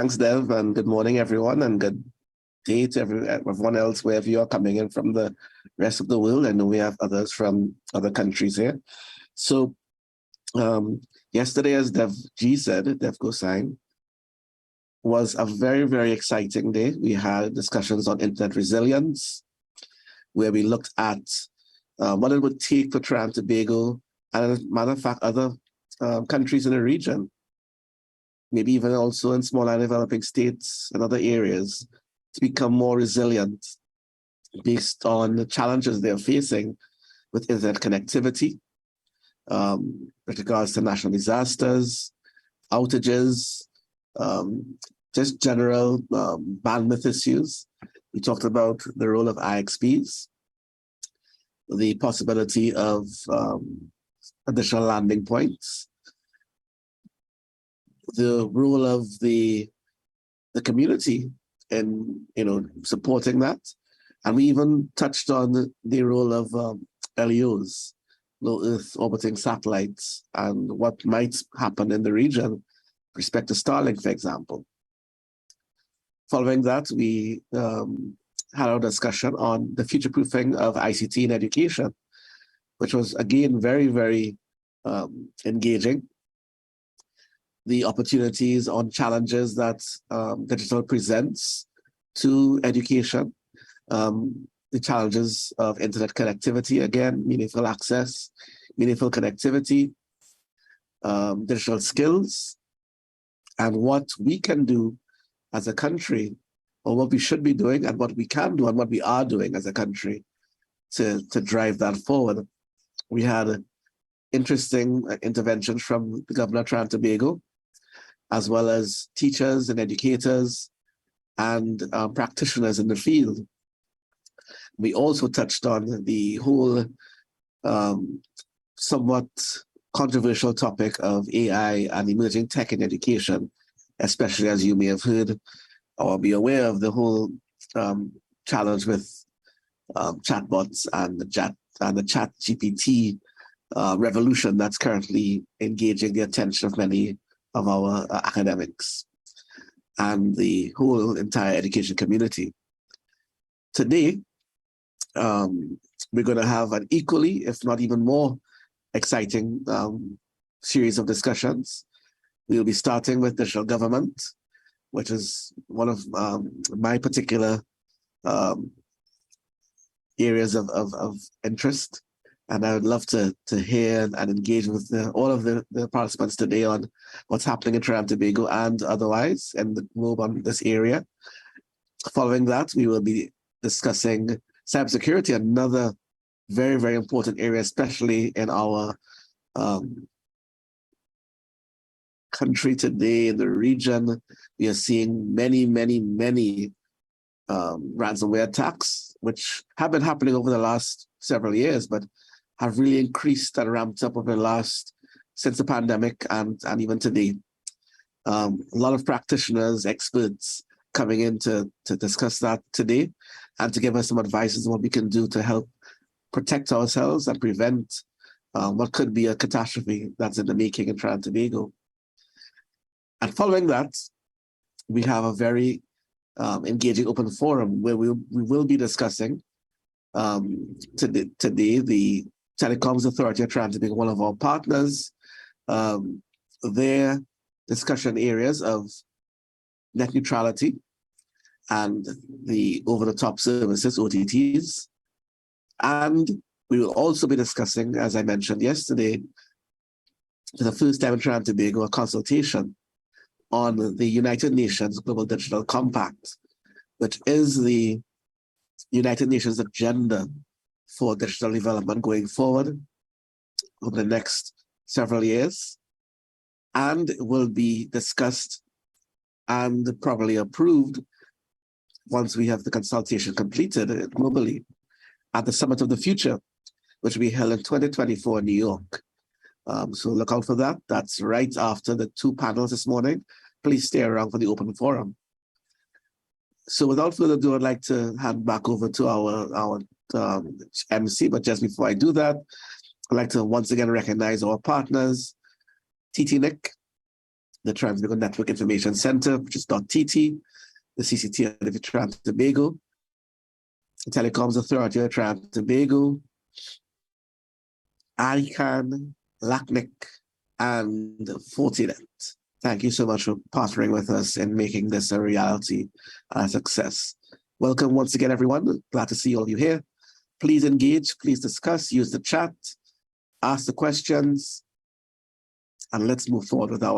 Thanks, Dev, and good morning, everyone, and good day to everyone else, wherever you are coming in from the rest of the world. I know we have others from other countries here. So yesterday, as Dev G said, Dev Gosine, was a very, very exciting day. We had discussions on internet resilience, where we looked at what it would take for Trinidad and Tobago, and as a matter of fact, other countries in the region, maybe even also in smaller developing states and other areas, to become more resilient based on the challenges they're facing with internet connectivity, with regards to national disasters, outages, just general bandwidth issues. We talked about the role of IXPs, the possibility of additional landing points, the role of the community in supporting that, and we even touched on the role of LEOs, low Earth orbiting satellites, and what might happen in the region with respect to Starlink, for example. Following that, we had our discussion on the future-proofing of ICT in education, which was again very, very engaging. The opportunities on challenges that digital presents to education, the challenges of internet connectivity, again, meaningful access, meaningful connectivity, digital skills, and what we can do as a country, or what we should be doing, and what we can do, and what we are doing as a country to drive that forward. We had interesting interventions from the Governor of Trinidad and Tobago, as well as teachers and educators and practitioners in the field. We also touched on the whole somewhat controversial topic of AI and emerging tech in education, especially as you may have heard or be aware of the whole challenge with chatbots and the chat GPT revolution that's currently engaging the attention of many of our academics and the whole entire education community. Today, we're going to have an equally, if not even more, exciting series of discussions. We'll be starting with digital government, which is one of my particular areas of interest. And I would love to hear and engage with all of the participants today on what's happening in Trinidad and Tobago and otherwise in the globe on this area. Following that, we will be discussing cybersecurity, another very, very important area, especially in our country today, in the region. We are seeing many, many, many ransomware attacks, which have been happening over the last several years, but have really increased and ramped up over the last, since the pandemic and even today. A lot of practitioners, experts coming in to discuss that today and to give us some advice on what we can do to help protect ourselves and prevent what could be a catastrophe that's in the making in Trinidad and Tobago. And following that, we have a very engaging open forum where we will be discussing today the Telecoms Authority of Trinidad and Tobago, one of our partners, their discussion areas of net neutrality and the over-the-top services, OTTs. And we will also be discussing, as I mentioned yesterday, for the first time in Trinidad and Tobago, a consultation on the United Nations Global Digital Compact, which is the United Nations agenda for digital development going forward over the next several years, and will be discussed and probably approved once we have the consultation completed globally at the Summit of the Future, which will be held in 2024 in New York. So look out for that. That's right after the two panels this morning. Please stay around for the open forum. So without further ado, I'd like to hand back over to our MC, but just before I do that, I'd like to once again recognize our partners, TTMAG, the Tobago Network Information Center, which is .TT, the CCT of Trinidad and Tobago, the Telecoms Authority of Trinidad and Tobago, ICANN, LACNIC, and Fortinet. Thank you so much for partnering with us in making this a reality and a success. Welcome once again, everyone. Glad to see all of you here. Please engage, please discuss, use the chat, ask the questions, and let's move forward with our